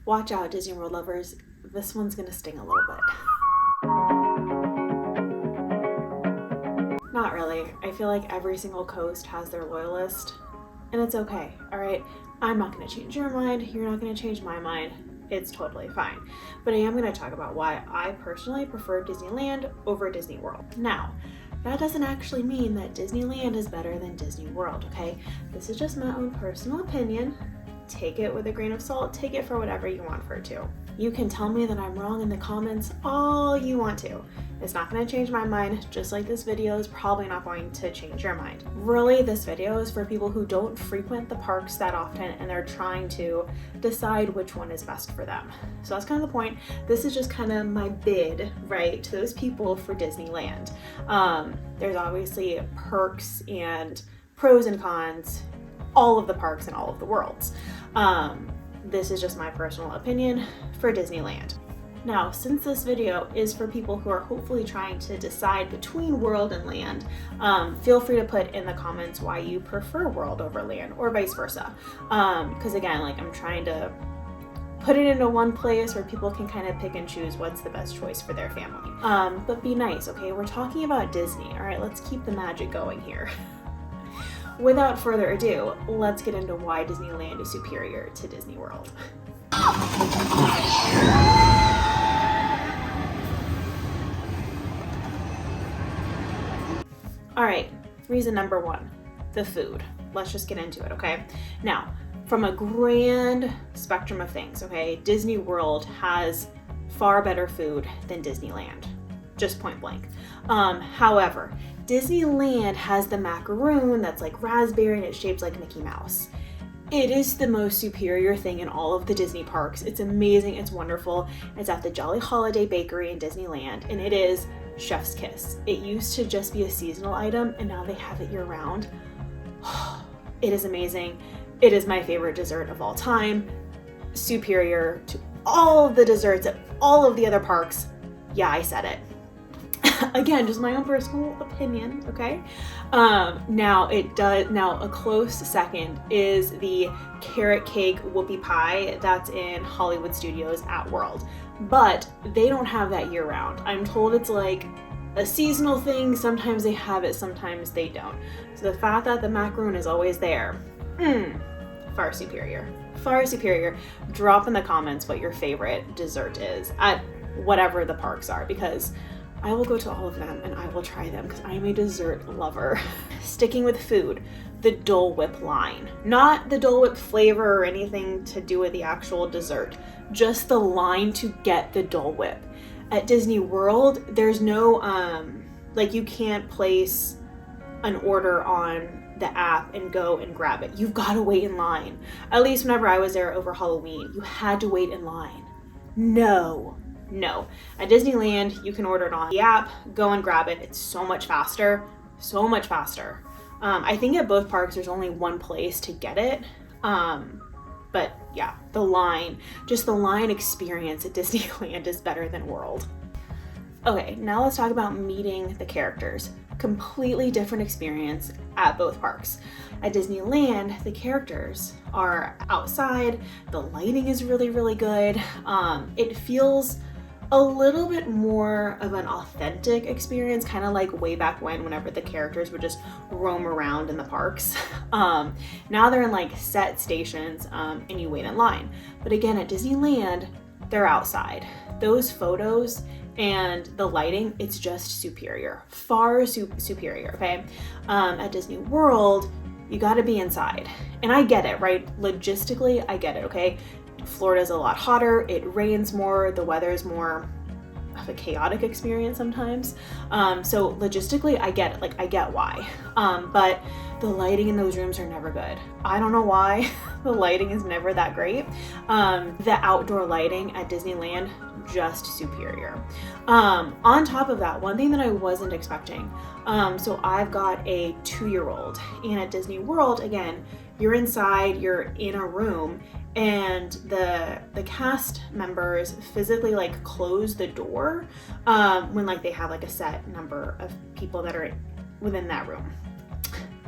Watch out, Disney World lovers. This one's gonna sting a little bit. Not really. I feel like every single coast has their loyalist, and it's okay, all right? I'm not gonna change your mind. You're not gonna change my mind. It's totally fine. But I am gonna talk about why I personally prefer Disneyland over Disney World. Now, that doesn't actually mean that Disneyland is better than Disney World, okay? This is just my own personal opinion. Take it with a grain of salt. Take it for whatever you want for it to. You can tell me that I'm wrong in the comments all you want to. It's not going to change my mind, just like this video is probably not going to change your mind. Really, this video is for people who don't frequent the parks that often and they're trying to decide which one is best for them. So that's kind of the point. This is just kind of my bid, right, to those people for Disneyland. There's obviously perks and pros and cons, all of the parks and all of the worlds. This is just my personal opinion for Disneyland. Now, since this video is for people who are hopefully trying to decide between World and Land, feel free to put in the comments why you prefer World over Land or vice versa. Because again, like I'm trying to put it into one place where people can kind of pick and choose what's the best choice for their family. But be nice, okay? We're talking about Disney, all right? Let's keep the magic going here. Without further ado, let's get into why Disneyland is superior to Disney World. All right, reason number one, the food. Let's just get into it, okay? Now, from a grand spectrum of things, okay, Disney World has far better food than Disneyland, just point blank. However, Disneyland has the macaroon that's like raspberry and it's shaped like Mickey Mouse. It is the most superior thing in all of the Disney parks. It's amazing, it's wonderful. It's at the Jolly Holiday Bakery in Disneyland, and it is chef's kiss. It used to just be a seasonal item, and now they have it year round. It is amazing. It is my favorite dessert of all time. Superior to all of the desserts at all of the other parks. Yeah, I said it. Again, just my own personal opinion, okay? Now a close second is the carrot cake whoopie pie that's in Hollywood Studios at World. But they don't have that year round. I'm told it's like a seasonal thing. Sometimes they have it, sometimes they don't. So the fact that the macaroon is always there, far superior. Far superior. Drop in the comments what your favorite dessert is at whatever the parks are, because I will go to all of them and I will try them because I am a dessert lover. Sticking with food, the Dole Whip line. Not the Dole Whip flavor or anything to do with the actual dessert, just the line to get the Dole Whip. At Disney World, there's no, like you can't place an order on the app and go and grab it. You've got to wait in line. At least whenever I was there over Halloween, you had to wait in line. No. At Disneyland, you can order it on the app, go and grab it. It's so much faster, so much faster. I think at both parks, there's only one place to get it. But yeah, the line experience at Disneyland is better than World. Okay, now let's talk about meeting the characters. Completely different experience at both parks. At Disneyland, the characters are outside, the lighting is really, really good. It feels a little bit more of an authentic experience, kind of like way back whenever the characters would just roam around in the parks. Now they're in like set stations and you wait in line. But again, at Disneyland, they're outside. Those photos and the lighting, it's just superior, far superior, okay? At Disney World, you gotta be inside. And I get it, right? Logistically, I get it, okay? Florida's a lot hotter, it rains more, the weather is more of a chaotic experience sometimes. So logistically, I get it, like I get why. But the lighting in those rooms are never good. I don't know why the lighting is never that great. The outdoor lighting at Disneyland, just superior. On top of that, one thing that I wasn't expecting, so I've got a 2-year-old, and at Disney World, again, you're inside, you're in a room, and the cast members physically like close the door when like they have like a set number of people that are within that room.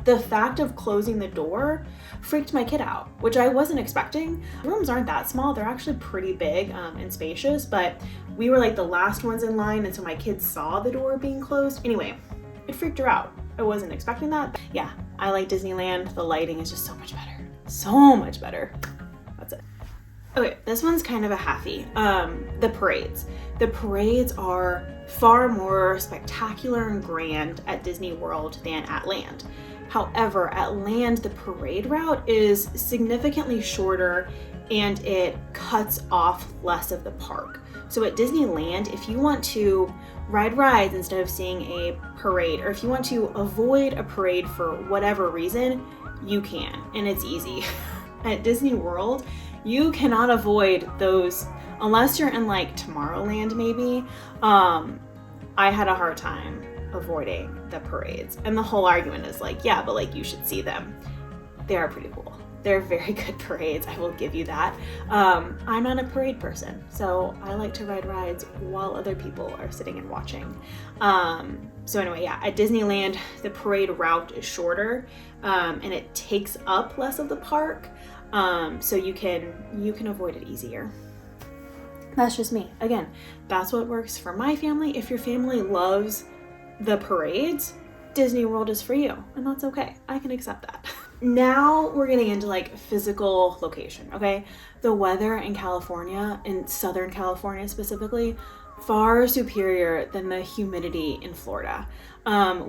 The fact of closing the door freaked my kid out, which I wasn't expecting. Rooms aren't that small. They're actually pretty big and spacious, but we were like the last ones in line, and so my kids saw the door being closed. Anyway, it freaked her out. I wasn't expecting that. Yeah, I like Disneyland. The lighting is just so much better. So much better. That's it. Okay, this one's kind of a halfie. The parades. The parades are far more spectacular and grand at Disney World than at Land. However, at Land, the parade route is significantly shorter and it cuts off less of the park. So at Disneyland, if you want to ride rides instead of seeing a parade, or if you want to avoid a parade for whatever reason, you can, and it's easy. At Disney World, you cannot avoid those unless you're in like Tomorrowland maybe. I had a hard time avoiding the parades, and the whole argument is like, yeah, but like you should see them. They are pretty cool. They're very good parades, I will give you that. I'm not a parade person, so I like to ride rides while other people are sitting and watching. So anyway, yeah, at Disneyland, the parade route is shorter, and it takes up less of the park, so you can avoid it easier. That's just me. Again, that's what works for my family. If your family loves the parades, Disney World is for you, and that's okay. I can accept that. Now we're getting into like physical location, okay? The weather in California, in Southern California specifically, far superior than the humidity in Florida.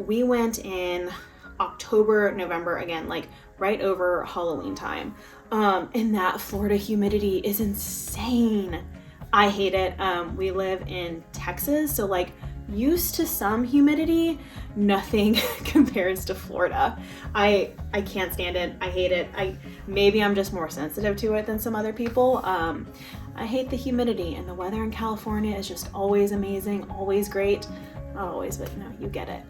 We went in October, November, again, like right over Halloween time. And that Florida humidity is insane. I hate it. We live in Texas, so like used to some humidity, nothing compares to Florida. I can't stand it. I hate it. Maybe I'm just more sensitive to it than some other people. I hate the humidity, and the weather in California is just always amazing, always great. Not always, but you get it.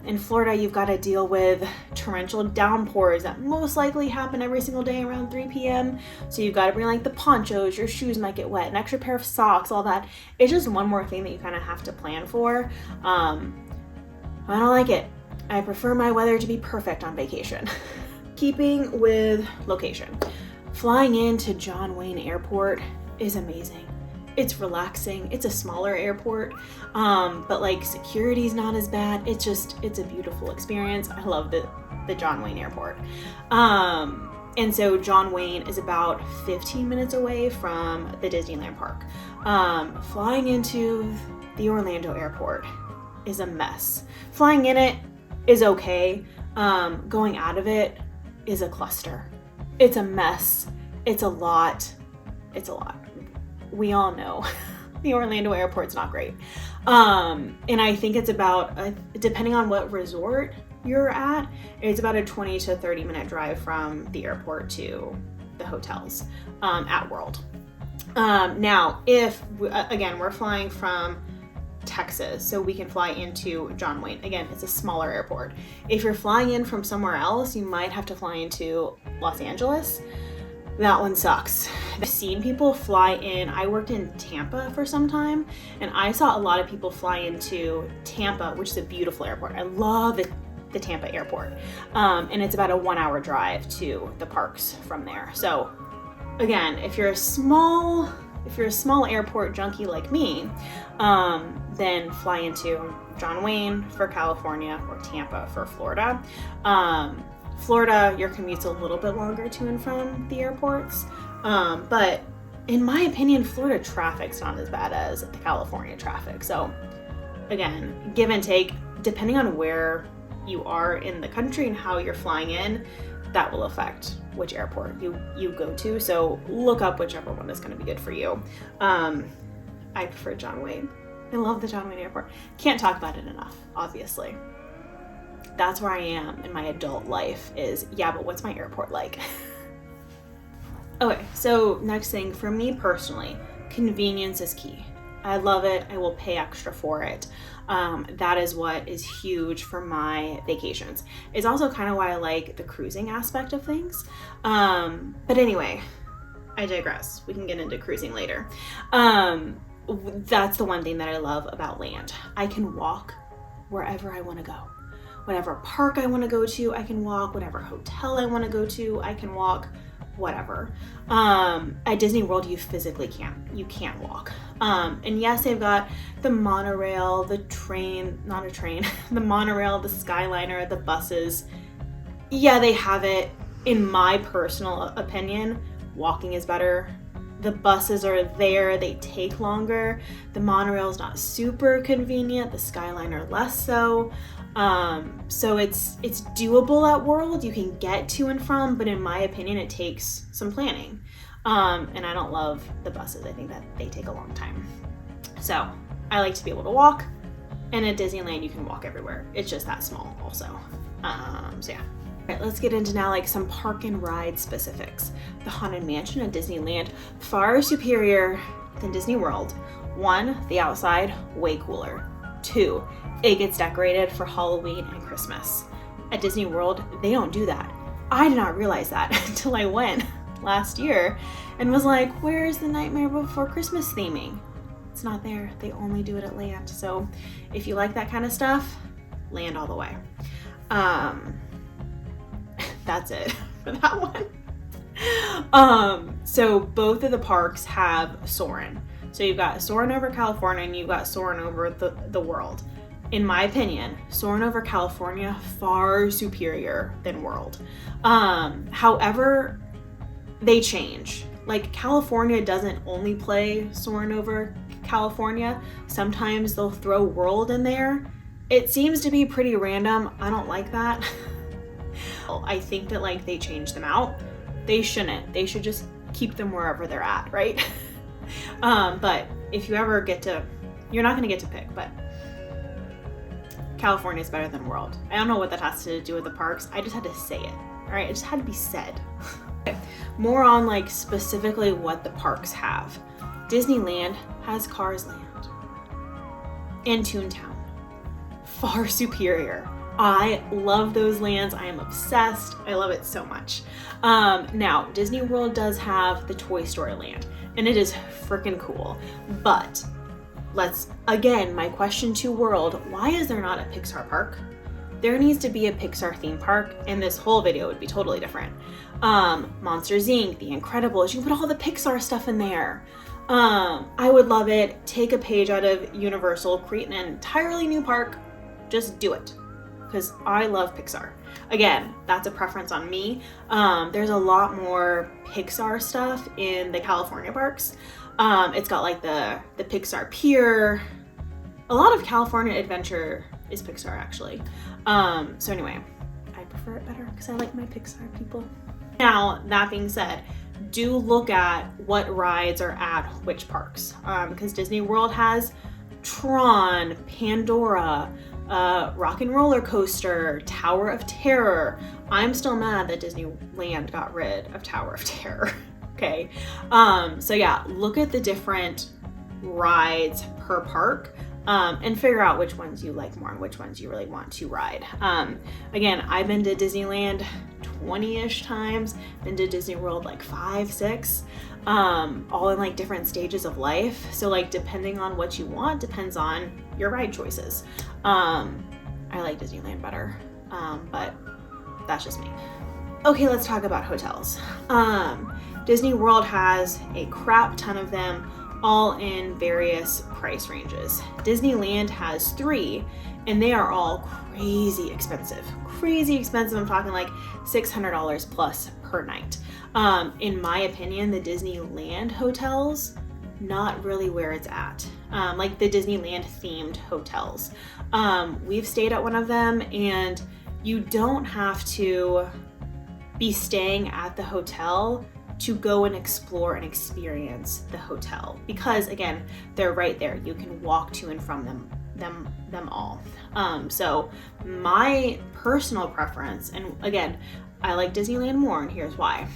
In Florida, you've got to deal with torrential downpours that most likely happen every single day around 3 p.m. So you've got to bring like the ponchos, your shoes might get wet, an extra pair of socks, all that. It's just one more thing that you kind of have to plan for. I don't like it. I prefer my weather to be perfect on vacation. Keeping with location, flying into John Wayne Airport is amazing. It's relaxing. It's a smaller airport, but like security's not as bad. It's a beautiful experience. I love the John Wayne Airport. And so John Wayne is about 15 minutes away from the Disneyland Park. Flying into the Orlando airport is a mess. Flying in it is okay. Going out of it is a cluster. It's a mess. It's a lot. We all know the Orlando airport's not great. And I think it's about, depending on what resort you're at, it's about a 20 to 30 minute drive from the airport to the hotels at World. Now, if, again, we're flying from Texas, so we can fly into John Wayne. Again, it's a smaller airport. If you're flying in from somewhere else, you might have to fly into Los Angeles. That one sucks. I've seen people fly in. I worked in Tampa for some time, and I saw a lot of people fly into Tampa, which is a beautiful airport. I love the Tampa airport. And it's about a 1 hour drive to the parks from there. So again, if you're a small airport junkie like me, then fly into John Wayne for California or Tampa for Florida. Florida, your commute's a little bit longer to and from the airports, but in my opinion, Florida traffic's not as bad as the California traffic. So again, give and take, depending on where you are in the country and how you're flying in, that will affect which airport you go to. So look up whichever one is going to be good for you. I prefer John Wayne. I love the John Wayne Airport. Can't talk about it enough, obviously. That's where I am in my adult life is, yeah, but what's my airport like? Okay, so next thing for me personally, convenience is key. I love it. I will pay extra for it. That is what is huge for my vacations. It's also kind of why I like the cruising aspect of things. But anyway, I digress. We can get into cruising later. That's the one thing that I love about Land. I can walk wherever I want to go. whatever park I want to go to, I can walk. Whatever hotel I want to go to, I can walk. Whatever. At Disney World, you physically can't. You can't walk. And yes, they've got the monorail, the train, not a train, the monorail, the Skyliner, the buses. Yeah, they have it. In my personal opinion, walking is better. The buses are there, they take longer. The monorail is not super convenient, the Skyliner less so. So it's doable at World, you can get to and from, but in my opinion, it takes some planning. And I don't love the buses, I think that they take a long time. So I like to be able to walk, and at Disneyland, you can walk everywhere. It's just that small also. So yeah. All right, let's get into now like some park and ride specifics. The Haunted Mansion at Disneyland, far superior than Disney World. 1, the outside, way cooler. 2, it gets decorated for Halloween and Christmas. At Disney World, they don't do that. I did not realize that until I went last year and was like, where's the Nightmare Before Christmas theming? It's not there. They only do it at Land. So if you like that kind of stuff, Land all the way. That's it for that one. So both of the parks have Soarin'. So you've got Soarin' over California and you've got Soarin' over the world. In my opinion, Soarin' over California, far superior than World. However, they change. Like California doesn't only play Soarin' over California. Sometimes they'll throw World in there. It seems to be pretty random. I don't like that. I think that like they change them out. They shouldn't. They should just keep them wherever they're at, right? But if you ever get to, you're not going to get to pick, but California is better than World. I don't know what that has to do with the parks. I just had to say it. All right, it just had to be said. Okay. More on like specifically what the parks have. Disneyland has Cars Land and Toontown. Far superior. I love those lands. I am obsessed. I love it so much. Now, Disney World does have the Toy Story Land, and it is freaking cool. But again, my question to World, why is there not a Pixar park? There needs to be a Pixar theme park, and this whole video would be totally different. Monsters Inc., The Incredibles, you can put all the Pixar stuff in there. I would love it. Take a page out of Universal, create an entirely new park. Just do it. Because I love Pixar. Again, that's a preference on me. There's a lot more Pixar stuff in the California parks. It's got like the Pixar Pier. A lot of California Adventure is Pixar actually. So anyway, I prefer it better because I like my Pixar people. Now, that being said, do look at what rides are at which parks. Because Disney World has Tron, Pandora, Rock and Roller Coaster, Tower of Terror. I'm still mad that Disneyland got rid of Tower of Terror. Okay. So yeah, look at the different rides per park, and figure out which ones you like more and which ones you really want to ride. Again, I've been to Disneyland 20-ish times, been to Disney World like 5, 6, all in like different stages of life. So like depending on what you want, depends on your ride choices. I like Disneyland better, but that's just me. Okay, let's talk about hotels. Disney World has a crap ton of them, all in various price ranges. Disneyland has 3, and they are all crazy expensive. Crazy expensive, I'm talking like $600 plus per night. In my opinion, the Disneyland hotels, not really where it's at. Like the Disneyland themed hotels. We've stayed at one of them, and you don't have to be staying at the hotel to go and explore and experience the hotel, because again, they're right there. You can walk to and from them all. So my personal preference, and again, I like Disneyland more, and here's why.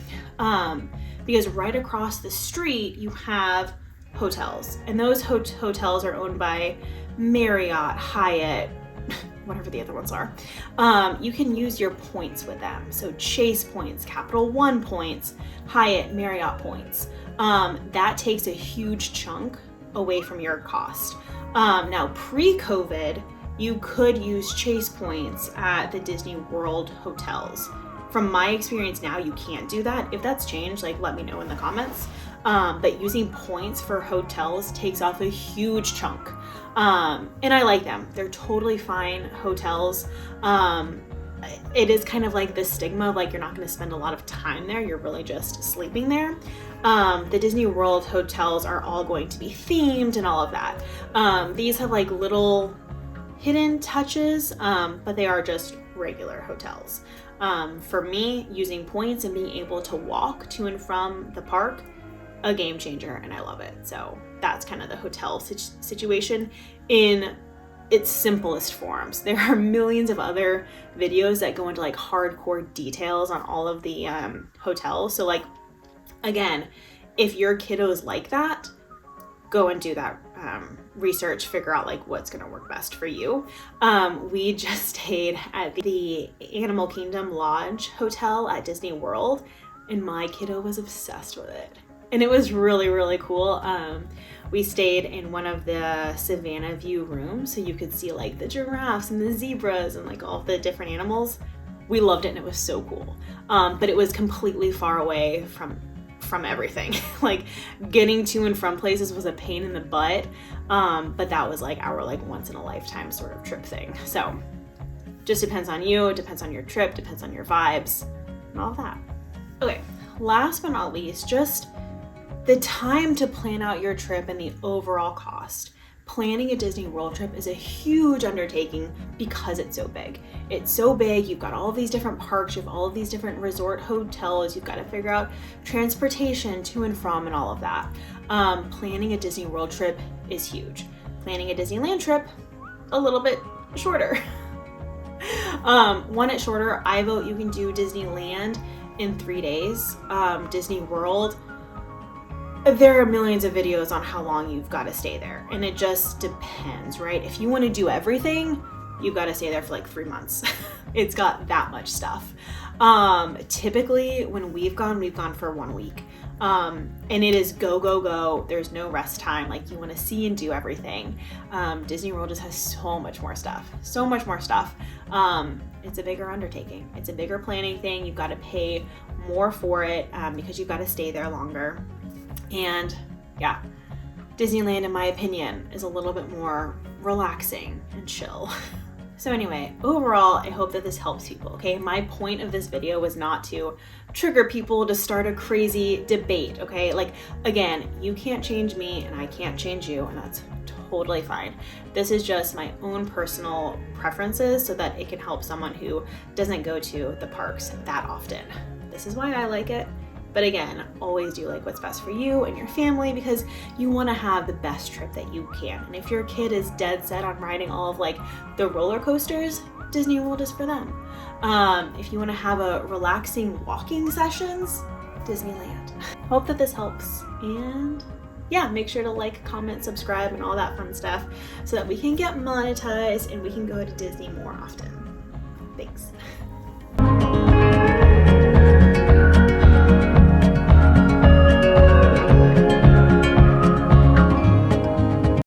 Because right across the street you have hotels, and those hotels are owned by Marriott, Hyatt, whatever the other ones are. You can use your points with them. So Chase points, Capital One points, Hyatt, Marriott points. That takes a huge chunk away from your cost. Now pre-COVID, you could use Chase points at the Disney World hotels. From my experience now, you can't do that. If that's changed, like let me know in the comments. But using points for hotels takes off a huge chunk. And I like them. They're totally fine hotels. It is kind of like the stigma of like you're not going to spend a lot of time there. You're really just sleeping there. The Disney World hotels are all going to be themed and all of that. These have like little hidden touches, but they are just regular hotels. For me, using points and being able to walk to and from the park, a game changer, and I love it. So that's kind of the hotel situation in its simplest forms. There are millions of other videos that go into like hardcore details on all of the hotels. So like, again, if your kiddos like that, go and do that research, figure out like what's gonna work best for you. We just stayed at the Animal Kingdom Lodge Hotel at Disney World, and my kiddo was obsessed with it. And it was really, really cool. We stayed in one of the Savannah View rooms, so you could see like the giraffes and the zebras and like all the different animals. We loved it, and it was so cool. But it was completely far away from everything. Like getting to and from places was a pain in the butt. But that was like our like once in a lifetime sort of trip thing. So just depends on you, depends on your trip, depends on your vibes and all that. Okay, last but not least, just the time to plan out your trip and the overall cost. Planning a Disney World trip is a huge undertaking because it's so big. It's so big, you've got all of these different parks, you have all of these different resort hotels, you've got to figure out transportation to and from and all of that. Planning a Disney World trip is huge. Planning a Disneyland trip, a little bit shorter. One, it's shorter. I vote you can do Disneyland in 3 days. Disney World, there are millions of videos on how long you've got to stay there, and it just depends, right? If you want to do everything, you've got to stay there for like 3 months. It's got that much stuff. Typically when we've gone for 1 week. And it is go, go, go. There's no rest time. Like you want to see and do everything. Disney World just has so much more stuff. So much more stuff. It's a bigger undertaking. It's a bigger planning thing. You've got to pay more for it because you've got to stay there longer. And yeah, Disneyland, in my opinion, is a little bit more relaxing and chill. So anyway, overall, I hope that this helps people, okay? My point of this video was not to trigger people to start a crazy debate, okay? Like, again, you can't change me and I can't change you, and that's totally fine. This is just my own personal preferences so that it can help someone who doesn't go to the parks that often. This is why I like it. But again, always do like what's best for you and your family because you want to have the best trip that you can. And if your kid is dead set on riding all of like the roller coasters, Disney World is for them. If you want to have a relaxing walking sessions, Disneyland. Hope that this helps. And yeah, make sure to like, comment, subscribe, and all that fun stuff so that we can get monetized and we can go to Disney more often. Thanks.